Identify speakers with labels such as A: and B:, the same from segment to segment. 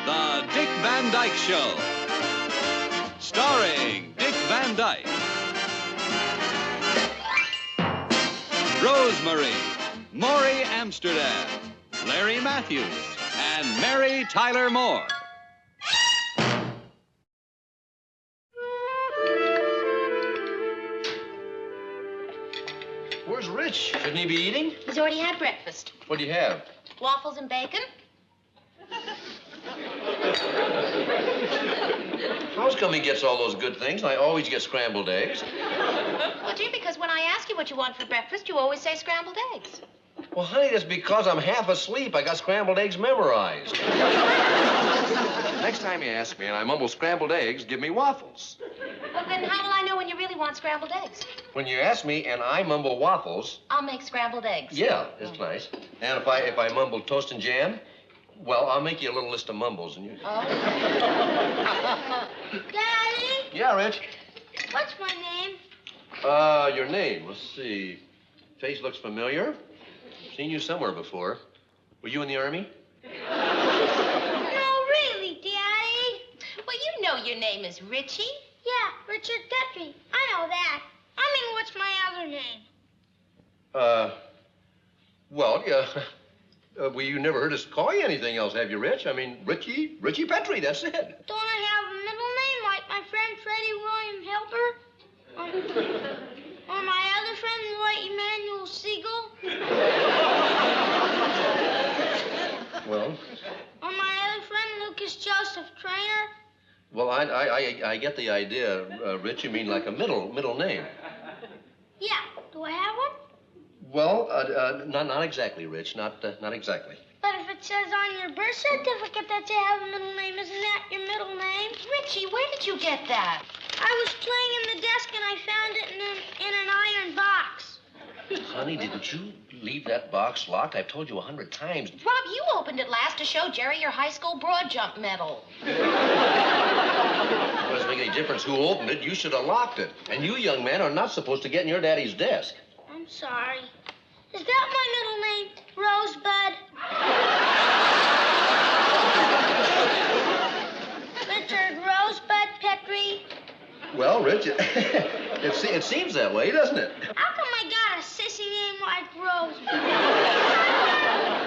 A: The Dick Van Dyke Show. Starring Dick Van Dyke. Rosemary, Maury Amsterdam, Larry Matthews, and Mary Tyler Moore.
B: Where's Rich? Shouldn't he be eating?
C: He's already had breakfast.
B: What do you have?
C: Waffles and bacon.
B: How's come he gets all those good things and I always get scrambled eggs?
C: Well, dear, because when I ask you what you want for breakfast, you always say scrambled eggs.
B: Well, honey, that's because I'm half asleep. I got scrambled eggs memorized. Next time you ask me and I mumble scrambled eggs, give me waffles.
C: Well, then how will I know when you really want scrambled eggs?
B: When you ask me and I mumble waffles...
C: I'll make scrambled eggs.
B: Yeah, it's nice. And if I mumble toast and jam, well, I'll make you a little list of mumbles and you...
C: Oh.
D: Daddy?
B: Yeah, Rich?
D: What's my name?
B: Your name. Let's see. Face looks familiar. Seen you somewhere before. Were you in the Army?
D: No, really, Daddy.
C: Well, you know your name is Ritchie.
D: Yeah, Richard Petrie. I know that. I mean, what's my other name?
B: Well, yeah. Well, you never heard us call you anything else, have you, Rich? I mean, Ritchie Petrie, that's it.
D: Don't I have a middle name like my friend Freddie William Helper? Or my other friend Roy Emanuel Siegel?
B: Well?
D: Or my other friend Lucas Joseph Trainer?
B: Well, I get the idea, Rich. You mean like a middle name?
D: Yeah. Do I have one?
B: Well, not exactly, Rich. Not exactly.
D: But if it says on your birth certificate that you have a middle name, isn't that your middle name?
C: Richie, where did you get that?
D: I was playing in the desk and I found it in an iron box.
B: Honey, didn't you leave that box locked? I've told you 100 times.
C: Rob, you opened it last to show Jerry your high school broad jump medal.
B: It doesn't make any difference who opened it. You should have locked it. And you, young man, are not supposed to get in your daddy's desk.
D: I'm sorry. Is that my middle name, Rosebud? Richard Rosebud Petrie?
B: Well, Rich, it seems that way, doesn't it?
D: How come I got a sissy name like Rosebud?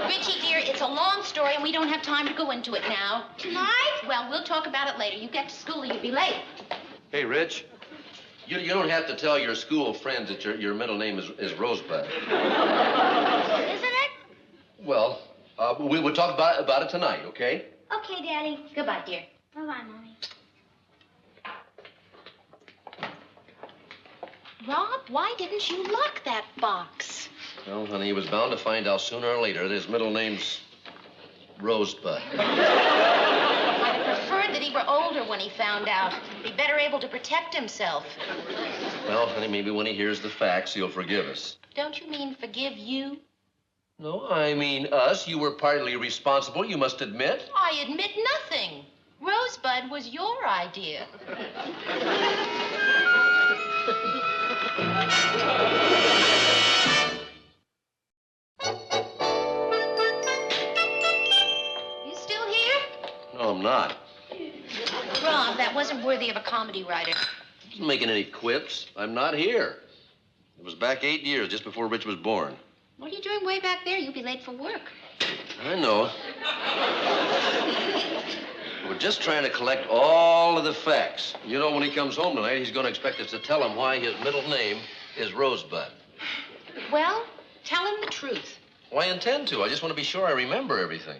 C: Richie, dear, it's a long story, and we don't have time to go into it now.
D: Tonight?
C: Well, we'll talk about it later. You get to school or you'll be late.
B: Hey, Rich, you don't have to tell your school friends that your middle name is Rosebud.
D: Isn't it?
B: Well, we'll talk about it tonight, okay?
D: Okay, Daddy.
C: Goodbye, dear.
D: Bye-bye, Mommy.
C: Rob, why didn't you lock that box?
B: Well, honey, he was bound to find out sooner or later that his middle name's Rosebud.
C: I'd have preferred that he were older when he found out. He'd be better able to protect himself.
B: Well, honey, maybe when he hears the facts, he'll forgive us.
C: Don't you mean forgive you?
B: No, I mean us. You were partly responsible, you must admit.
C: I admit nothing. Rosebud was your idea. You still here?
B: No, I'm not.
C: Rob, that wasn't worthy of a comedy writer.
B: I wasn't making any quips. I'm not here. It was back 8 years, just before Rich was born.
C: What are you doing way back there? You'll be late for work.
B: I know. We're just trying to collect all of the facts. You know, when he comes home tonight, he's going to expect us to tell him why his middle name is Rosebud.
C: Well, tell him the truth.
B: Well, I intend to. I just want to be sure I remember everything.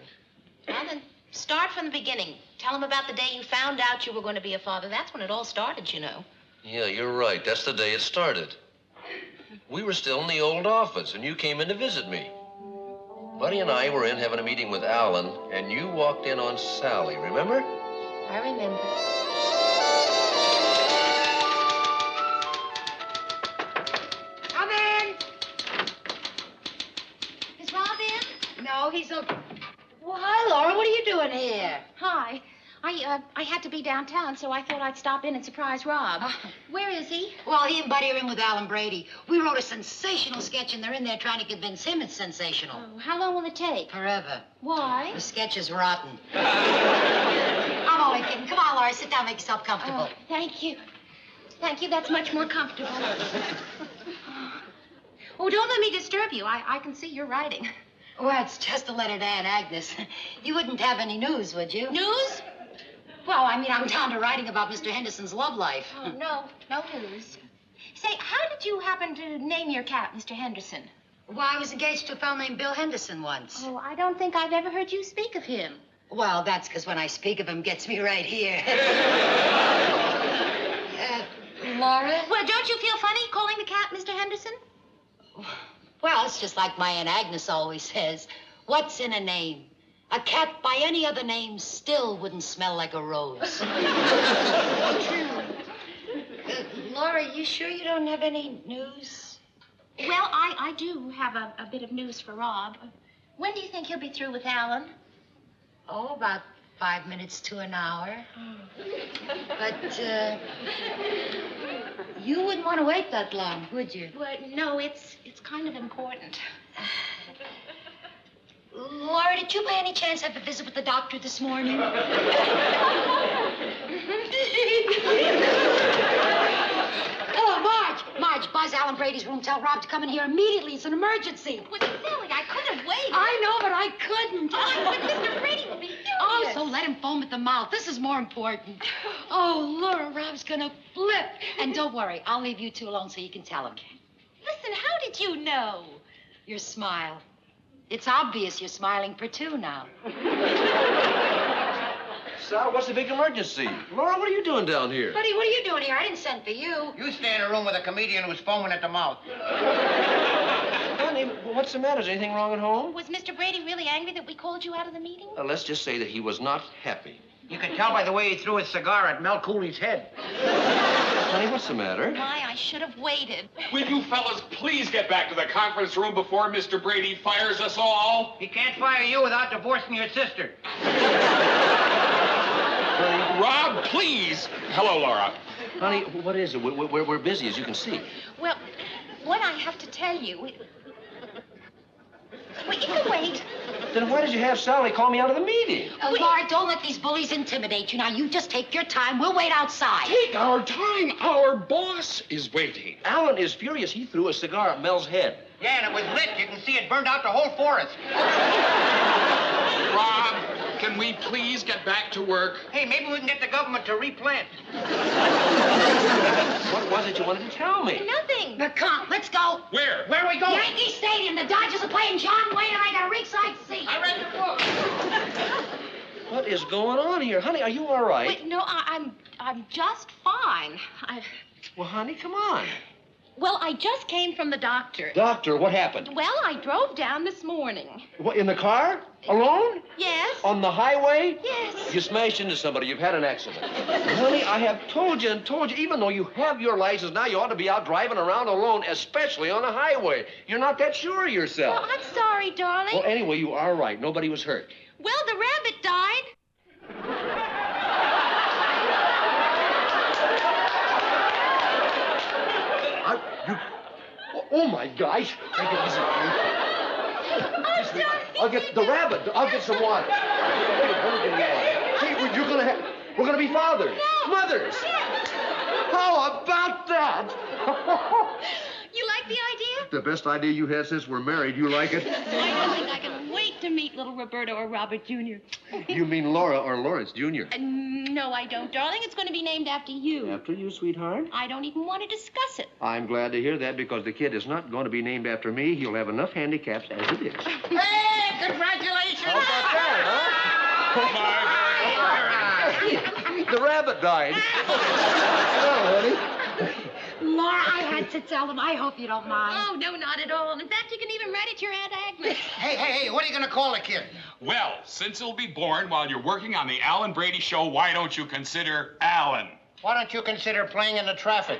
C: Well, then start from the beginning. Tell him about the day you found out you were going to be a father. That's when it all started, you know.
B: Yeah, you're right. That's the day it started. We were still in the old office, and you came in to visit me. Buddy and I were in having a meeting with Alan, and you walked in on Sally, remember?
C: I remember.
E: Come in.
C: Is Rob in?
E: No, he's a... Well, hi, Laura. What are you doing here?
C: Hi. I had to be downtown, so I thought I'd stop in and surprise Rob. Where is he?
F: Well, he and Buddy are in with Alan Brady. We wrote a sensational sketch, and they're in there trying to convince him it's sensational.
C: Oh, how long will it take?
F: Forever.
C: Why?
F: The sketch is rotten. I'm only kidding. Come on, Laura, sit down, make yourself comfortable.
C: Oh, thank you. Thank you, that's much more comfortable. Oh, don't let me disturb you. I can see you're writing.
F: Well, it's just a letter to Aunt Agnes. You wouldn't have any news, would you?
C: News?
F: Well, I mean, I'm down to writing about Mr. Henderson's love life.
C: Oh, no news. Say, how did you happen to name your cat Mr. Henderson?
F: Well, I was engaged to a fellow named Bill Henderson once.
C: Oh, I don't think I've ever heard you speak of him.
F: Well, that's because when I speak of him, gets me right here. Laura?
C: Well, don't you feel funny calling the cat Mr. Henderson?
F: Well, it's just like my Aunt Agnes always says. What's in a name? A cat by any other name still wouldn't smell like a rose. Laura, you sure you don't have any news?
C: Well, I do have a bit of news for Rob. When do you think he'll be through with Alan?
F: Oh, about 5 minutes to an hour. But, you wouldn't want to wait that long, would you?
C: Well, no, it's kind of important.
F: Laura, did you by any chance have a visit with the doctor this morning? Oh, Marge, buzz Alan Brady's room. Tell Rob to come in here immediately. It's an emergency.
C: Well, silly, I could have waited.
F: I know, but I couldn't.
C: Oh, but Mr. Brady will be furious.
F: Oh, so let him foam at the mouth. This is more important. Oh, Laura, Rob's gonna flip. And don't worry, I'll leave you two alone so you can tell him.
C: Listen, how did you know?
F: Your smile. It's obvious you're smiling for two now.
B: Sal, what's the big emergency? Laura, what are you doing down here?
F: Buddy, what are you doing here? I didn't send for you.
E: You stay in a room with a comedian who's foaming at the mouth.
B: Honey, what's the matter? Is anything wrong at home?
C: Was Mr. Brady really angry that we called you out of the meeting?
B: Let's just say that he was not happy.
E: You can tell by the way he threw his cigar at Mel Cooley's head.
B: Honey, what's the matter?
C: My, I should have waited.
G: Will you fellas please get back to the conference room before Mr. Brady fires us all?
E: He can't fire you without divorcing your sister.
G: Rob, please. Hello, Laura.
B: Honey, what is it? We're busy, as you can see.
C: Well, what I have to tell you... Well, you can wait.
B: Then why did you have Sally call me out of the meeting?
F: Laura, don't let these bullies intimidate you. Now, you just take your time. We'll wait outside.
G: Take our time. Our boss is waiting.
B: Alan is furious. He threw a cigar at Mel's head.
E: Yeah, and it was lit. You can see it burned out the whole forest.
G: Rob, can we please get back to work?
E: Hey, maybe we can get the government to replant.
B: What was it you wanted to tell me?
C: Nothing.
F: Now, come on, let's go.
G: Where?
E: Where are we going?
F: Yankee Stadium. The Dodgers are playing John Wayne, and I got a ringside seat.
E: I read the book.
B: What is going on here? Honey, are you all right?
C: Wait, no, I'm just fine.
B: Well, honey, come on.
C: Well, I just came from the doctor.
B: Doctor, what happened?
C: Well, I drove down this morning.
B: What, in the car? Alone?
C: Yes?
B: On the highway?
C: Yes.
B: You smashed into somebody. You've had an accident. Honey, I have told you and told you, even though you have your license now, you ought to be out driving around alone, especially on a highway. You're not that sure of yourself.
C: Well, I'm sorry, darling.
B: Well, anyway, you are right. Nobody was hurt.
C: Well, the rabbit died.
B: Oh, my gosh. Take it easy.
C: I'm sorry.
B: I'll get the rabbit. I'll get some water. See, we're gonna be fathers.
C: No.
B: Mothers. How about that?
C: You like the idea?
B: The best idea you had since we're married. You like it?
C: I don't think I can wait to meet little Roberto or Robert Jr.
B: You mean Laura or Lawrence Jr.?
C: No, I don't, darling. It's going to be named after you.
B: After you, sweetheart?
C: I don't even want to discuss it.
B: I'm glad to hear that because the kid is not going to be named after me. He'll have enough handicaps as it is.
E: Hey, congratulations!
B: How about that, huh? The rabbit died. Oh, honey.
F: Laura, I had to tell them. I hope you don't mind.
C: Oh, no, not at all. In fact, you can even write it to your Aunt Agnes.
E: Hey, what are you going to call the kid?
G: Well, since he'll be born while you're working on the Alan Brady Show, why don't you consider Alan?
E: Why don't you consider playing in the traffic?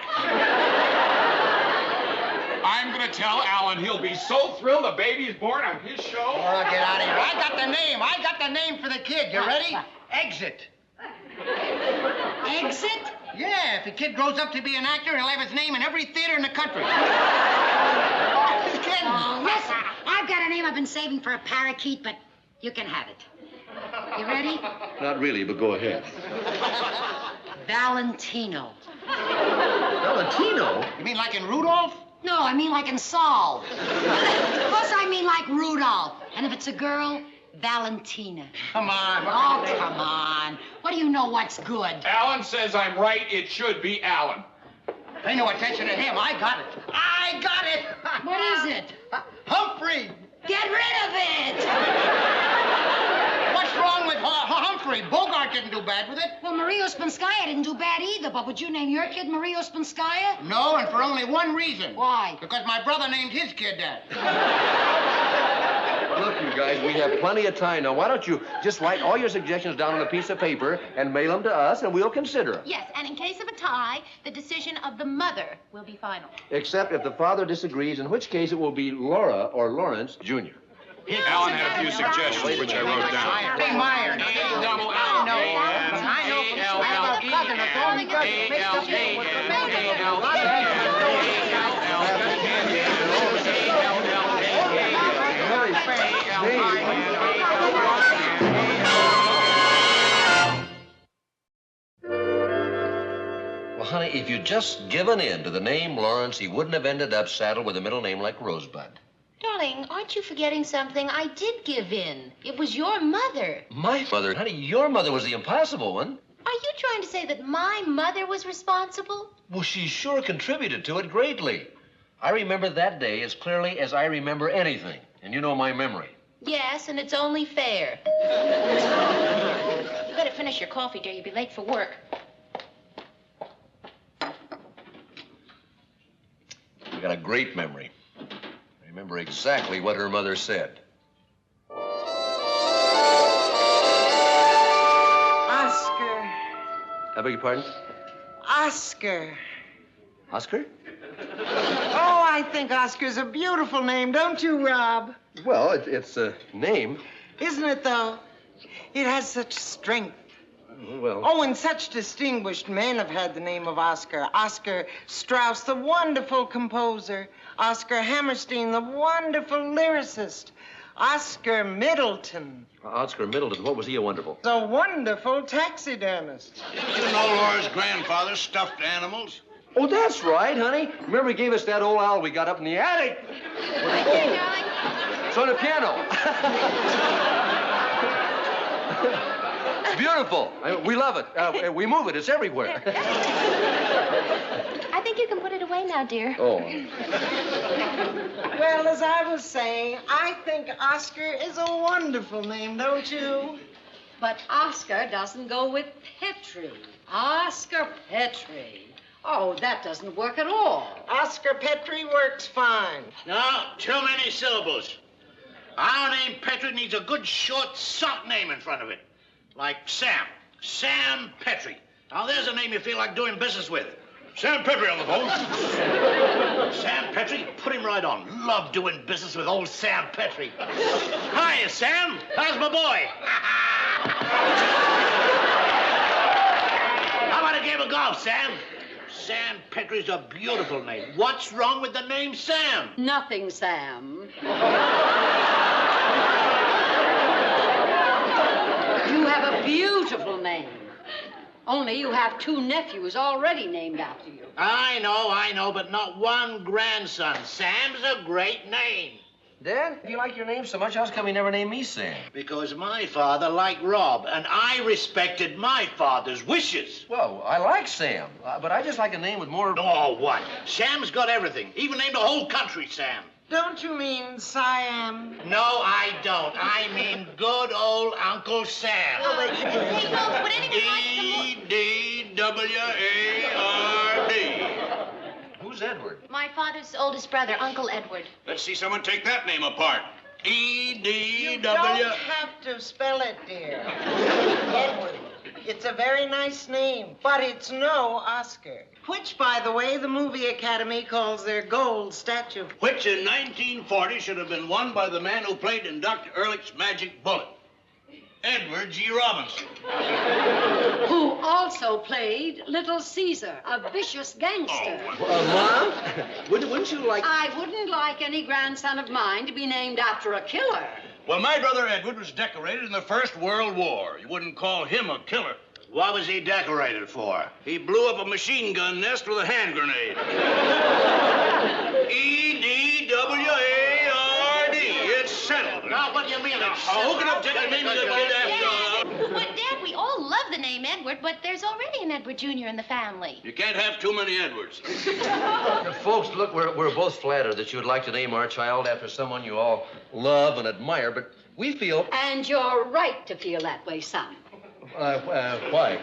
G: I'm going to tell Alan he'll be so thrilled the baby's born on his show.
E: Oh, get out of here. I got the name for the kid. You ready? Exit.
F: Exit?
E: Yeah, if the kid grows up to be an actor, he'll have his name in every theater in the country. Just kidding.
F: Oh, listen, I've got a name I've been saving for a parakeet, but you can have it. You ready?
B: Not really, but go ahead.
F: Valentino.
B: Valentino?
E: You mean like in Rudolph?
F: No, I mean like in Saul. Plus, I mean like Rudolph. And if it's a girl, Valentina.
E: Come on.
F: Oh, come on. What do you know what's good?
G: Alan says I'm right. It should be Alan.
E: Pay no attention to him. I got it. I got it.
F: What is it?
E: Humphrey.
F: Get rid of it!
E: What's wrong with Humphrey? Bogart didn't do bad with it.
F: Well, Maria Spanskaya didn't do bad either, but would you name your kid Maria Spanskaya?
E: No, and for only one reason.
F: Why?
E: Because my brother named his kid that.
B: Look, you guys, we have plenty of time. Now, why don't you just write all your suggestions down on a piece of paper and mail them to us, and we'll consider them.
C: Yes, and in case of a tie, the decision of the mother will be final.
B: Except if the father disagrees, in which case it will be Laura or Lawrence Jr.
G: Alan had a few suggestions, which I wrote down.
E: Hey, Meyer.
B: Well, honey, if you'd just given in to the name Lawrence, he wouldn't have ended up saddled with a middle name like Rosebud.
C: Darling, aren't you forgetting something? I did give in. It was your mother.
B: My mother? Honey, your mother was the impossible one.
C: Are you trying to say that my mother was responsible?
B: Well, she sure contributed to it greatly. I remember that day as clearly as I remember anything. And you know my memory.
C: Yes, and it's only fair. You better finish your coffee, dear. You'll be late for work.
B: We got a great memory. I remember exactly what her mother said.
H: Oscar.
B: I beg your pardon?
H: Oscar.
B: Oscar?
H: Oh, I think Oscar's a beautiful name, don't you, Rob?
B: Well, it's a name.
H: Isn't it, though? It has such strength.
B: Well...
H: Oh, and such distinguished men have had the name of Oscar. Oscar Strauss, the wonderful composer. Oscar Hammerstein, the wonderful lyricist. Oscar Middleton.
B: Oscar Middleton, what was he a wonderful?
H: The wonderful taxidermist.
I: You know Laura's grandfather stuffed animals?
B: Oh, that's right, honey. Remember he gave us that old owl we got up in the attic?
C: Okay, darling.
B: It's on the piano. It's beautiful. We love it. We move it. It's everywhere.
C: I think you can put it away now, dear.
B: Oh.
H: Well, as I was saying, I think Oscar is a wonderful name, don't you?
F: But Oscar doesn't go with Petrie. Oscar Petrie. Oh, that doesn't work at all.
H: Oscar Petrie works fine.
I: No, too many syllables. Our name, Petrie, needs a good, short, soft name in front of it. Like Sam. Sam Petrie. Now, there's a name you feel like doing business with. Sam Petrie on the phone. Sam Petrie, put him right on. Love doing business with old Sam Petrie. Hiya, Sam. How's my boy? How about a game of golf, Sam? Sam Petrie's a beautiful name. What's wrong with the name Sam?
F: Nothing, Sam. You have a beautiful name. Only you have 2 nephews already named after you.
I: I know, but not one grandson. Sam's a great name.
B: Dad, if you like your name so much, how's come you never named me Sam?
I: Because my father liked Rob, and I respected my father's wishes.
B: Well, I like Sam, but I just like a name with more...
I: Oh, what? Sam's got everything. Even named the whole country Sam.
H: Don't you mean Siam?
I: No, I don't. I mean good old Uncle Sam.
C: Hey, folks, would anyone like some more?
I: E-D-W-A-R-D.
B: Who's Edward?
C: My father's oldest brother, Uncle Edward.
G: Let's see someone take that name apart.
H: You
I: E-D-W...
H: don't have to spell it, dear. Edward. It's a very nice name, but it's no Oscar. Which, by the way, the Movie Academy calls their gold statue.
I: Which in 1940 should have been won by the man who played in Dr. Ehrlich's Magic Bullet. Edward G. Robinson.
F: Who also played Little Caesar, a vicious gangster.
B: Mom, wouldn't you like...
F: I wouldn't like any grandson of mine to be named after a killer.
I: Well, my brother Edward was decorated in the First World War. You wouldn't call him a killer. What was he decorated for? He blew up a machine gun nest with a hand grenade. E-D-W-A-R-D. It's settled. Now, what do you mean it's settled? Who can object to naming a kid after...
C: But, Dad, we all love the name Edward, but there's already an Edward Jr. in the family.
I: You can't have too many Edwards.
B: Folks, look, we're both flattered that you would like to name our child after someone you all love and admire, but we feel...
F: And you're right to feel that way, son.
B: Why?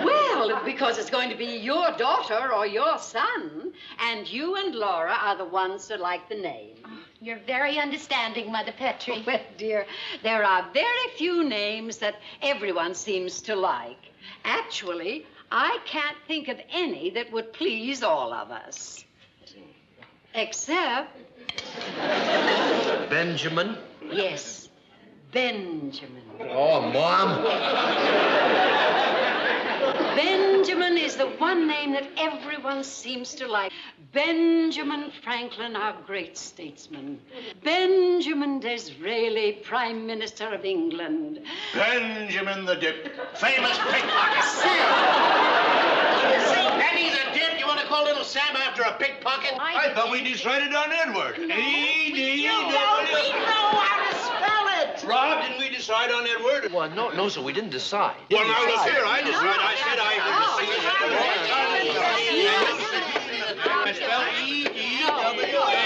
F: Well, because it's going to be your daughter or your son, and you and Laura are the ones that like the name.
C: You're very understanding, Mother Petrie.
F: Well, dear, there are very few names that everyone seems to like. Actually, I can't think of any that would please all of us. Except...
B: Benjamin?
F: Yes, Benjamin.
B: Oh, Mom.
F: Benjamin is the one name that everyone seems to like. Benjamin Franklin, our great statesman. Benjamin Disraeli, Prime Minister of England.
I: Benjamin the Dip, famous pickpocket. Benny the Dip, you want to call little Sam after a pickpocket? I thought we decided on Edward. E-D-W.
H: We know how to spell it.
I: Rob, didn't we decide on Edward?
B: Well, no, sir, we didn't decide.
I: Well, now look here, I decided. I said I spell E-D-W-A.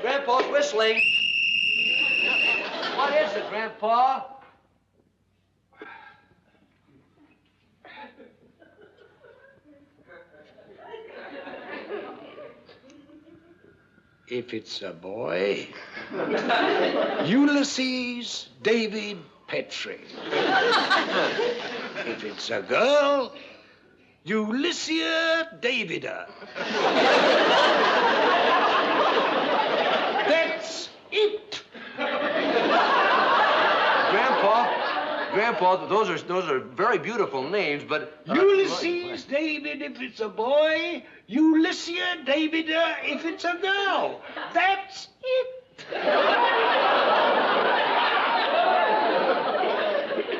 B: Grandpa's whistling. What is it, Grandpa?
J: If it's a boy, Ulysses David Petrie. If it's a girl, Ulyssia Davida. That's it.
B: Grandpa, those are very beautiful names, but...
J: Ulysses David if it's a boy, Ulyssia Davida if it's a girl. That's it.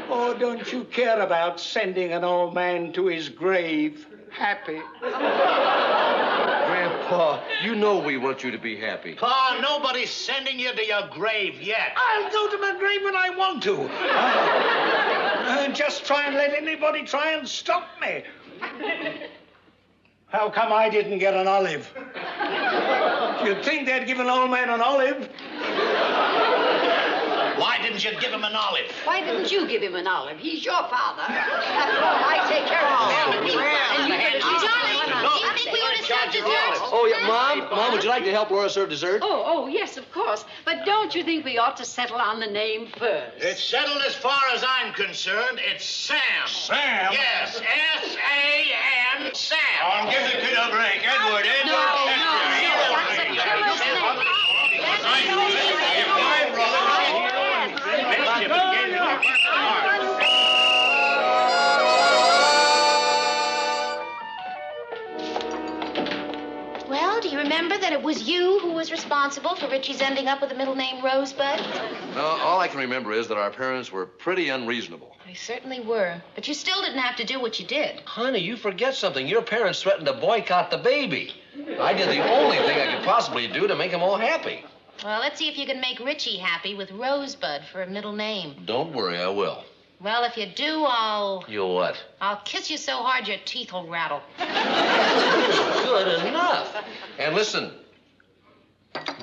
J: Oh, don't you care about sending an old man to his grave happy?
B: Grandpa, you know we want you to be happy.
I: Pa, nobody's sending you to your grave yet.
J: I'll go to my grave when I want to. Just try and let anybody try and stop me. How come I didn't get an olive? You'd think they'd give an old man an olive.
I: Why didn't you give him an olive?
F: Why didn't you give him an olive? He's your father. After all, I take care of him. And you get a
C: Darling, do you think we ought to serve dessert?
B: Oh, yeah, Mom, would you like to help Laura serve dessert?
F: Oh, yes, of course. But don't you think we ought to settle on the name first?
I: It's settled as far as I'm concerned. It's Sam. Sam? Yes, S-A-M, Sam. Oh, give the kid a break. Edward.
F: No, that's a killer's name.
C: Well, do you remember that it was you who was responsible for Ritchie's ending up with the middle name Rosebud?
B: No, all I can remember is that our parents were pretty unreasonable.
C: They certainly were. But you still didn't have to do what you did.
B: Honey, you forget something. Your parents threatened to boycott the baby. I did the only thing I could possibly do to make them all happy.
C: Well, let's see if you can make Ritchie happy with Rosebud for a middle name.
B: Don't worry, I will.
C: Well, if you do, I'll
B: what?
C: I'll kiss you so hard your teeth will rattle.
B: Good enough. And listen,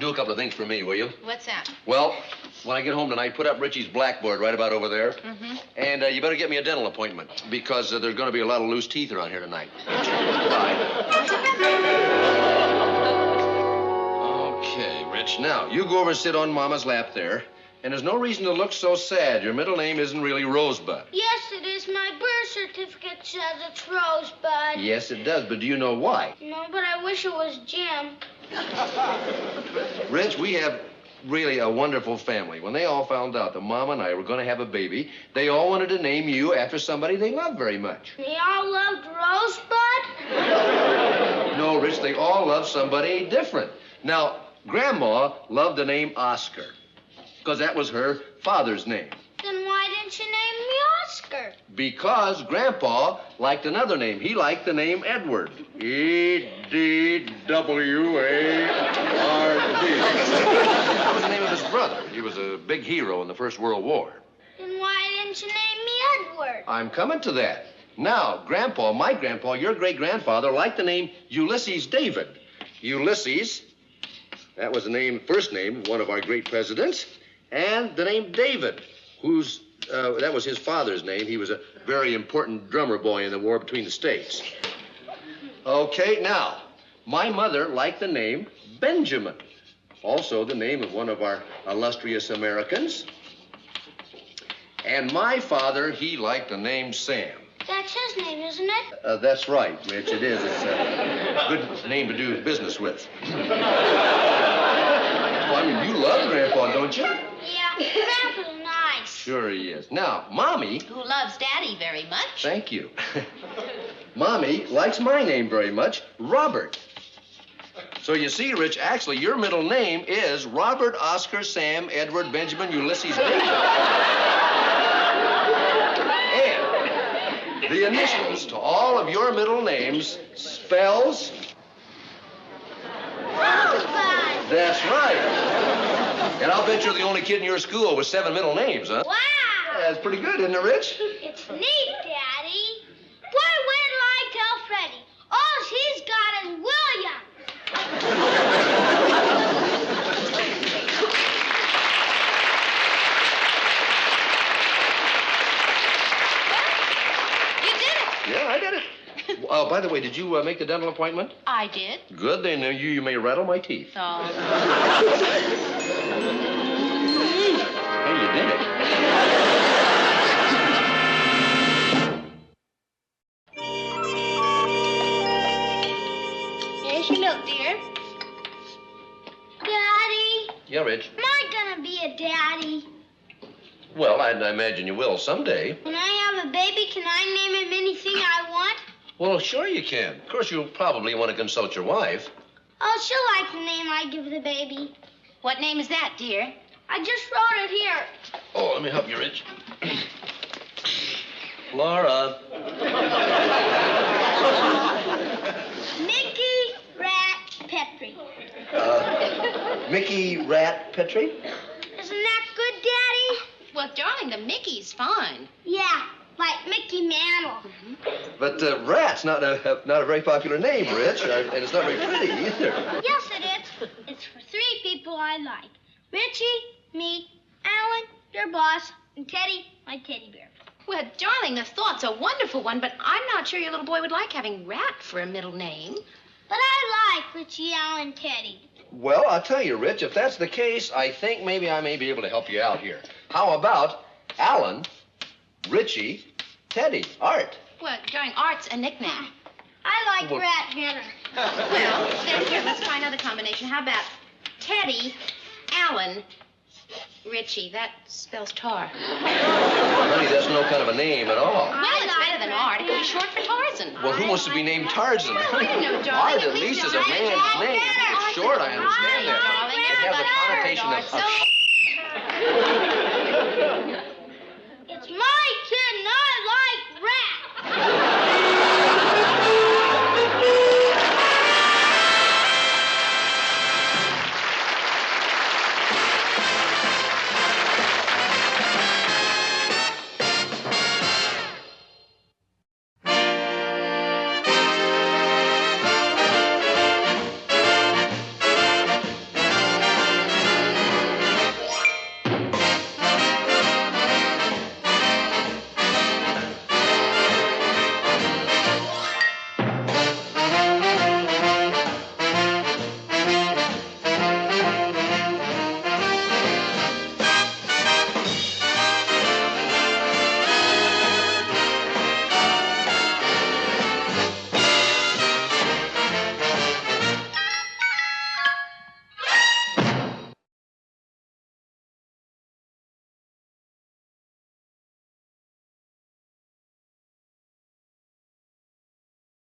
B: do a couple of things for me, will you?
C: What's that?
B: Well, when I get home tonight, put up Ritchie's blackboard right about over there.
C: Mm-hmm.
B: And you better get me a dental appointment because there's going to be a lot of loose teeth around here tonight. Bye. Okay, Rich. Now, you go over and sit on Mama's lap there. And there's no reason to look so sad. Your middle name isn't really Rosebud.
D: Yes, it is. My birth certificate says it's Rosebud.
B: Yes, it does, but do you know why?
D: No, but I wish it was Jim.
B: Rich, we have really a wonderful family. When they all found out that Mom and I were going to have a baby, they all wanted to name you after somebody they loved very much.
D: They all loved Rosebud?
B: No, Rich, they all loved somebody different. Now, Grandma loved the name Oscar, because that was her father's name.
D: Then why didn't you name me Oscar?
B: Because Grandpa liked another name. He liked the name Edward. E-D-W-A-R-D. That was the name of his brother. He was a big hero in the First World War.
D: Then why didn't you name me Edward?
B: I'm coming to that. Now, Grandpa, my grandpa, your great-grandfather, liked the name Ulysses David. Ulysses, that was the name, first name, of one of our great presidents, and the name David, that was his father's name. He was a very important drummer boy in the war between the states. Okay, now, my mother liked the name Benjamin, also the name of one of our illustrious Americans. And my father, he liked the name Sam.
D: That's his name, isn't it?
B: That's right, Rich, it is. It's a good name to do business with. Well, I mean, you love Grandpa, don't you?
D: Yeah, Grandpa's nice.
B: Sure he is. Now, Mommy...
C: Who loves Daddy very much.
B: Thank you. Mommy likes my name very much, Robert. So you see, Rich, actually, your middle name is Robert Oscar Sam Edward Benjamin Ulysses David. And the initials to all of your middle names spells...
D: Rosebud.
B: That's right. And I'll bet you're the only kid in your school with 7 middle names, huh?
D: Wow.
B: That's pretty good, isn't it, Rich?
D: It's neat, Daddy. Boy, wait till I tell Freddie. All he's got is William.
C: You did it.
B: Yeah, I did it. Oh, by the way, did you make the dental appointment?
C: I did.
B: Good, then you may rattle my teeth.
C: Oh.
B: Hey, you did it.
C: Here's your milk, dear.
D: Daddy,
B: Yeah, Rich.
D: am I gonna be a daddy?
B: Well, I imagine you will someday.
D: When I have a baby, can I name him anything I want?
B: Well, sure you can. Of course, you'll probably want to consult your wife.
D: Oh, she'll like the name I give the baby.
C: What name is that, dear?
D: I just wrote it here.
B: Oh, let me help you, Rich. Laura.
D: Mickey Rat Petrie.
B: Mickey Rat Petrie?
D: Isn't that good, Daddy?
C: Well, darling, the Mickey's fine.
D: Yeah, like Mickey Mantle.
B: But Rat's not a very popular name, Rich, and it's not very pretty either.
D: Yes, it is. It's for 3 people I like. Ritchie, me, Alan, your boss, and Teddy, my teddy bear.
C: Well, darling, the thought's a wonderful one, but I'm not sure your little boy would like having Rat for a middle name.
D: But I like Ritchie, Alan, Teddy.
B: Well, I'll tell you, Rich, if that's the case, I think maybe I may be able to help you out here. How about Alan, Ritchie, Teddy, Art?
C: Well, darling, Art's a nickname.
D: I like
B: Well-
D: Rat better.
C: Well, then here, let's try another combination. How about Teddy, Alan, Ritchie? That spells tar.
B: Honey, that's no kind of a name at all.
C: Well, it's better than Art. It could be short for Tarzan.
B: Well, who wants to be named Tarzan?
C: Well, I don't know, darling.
B: Art,
C: At
B: at least,
C: least
B: is a
C: I
B: man's
C: like
B: name.
C: better.
B: It's short, I understand that.
C: Darling,
B: It has a
C: it's
B: connotation
C: better,
B: of...
C: Art, so-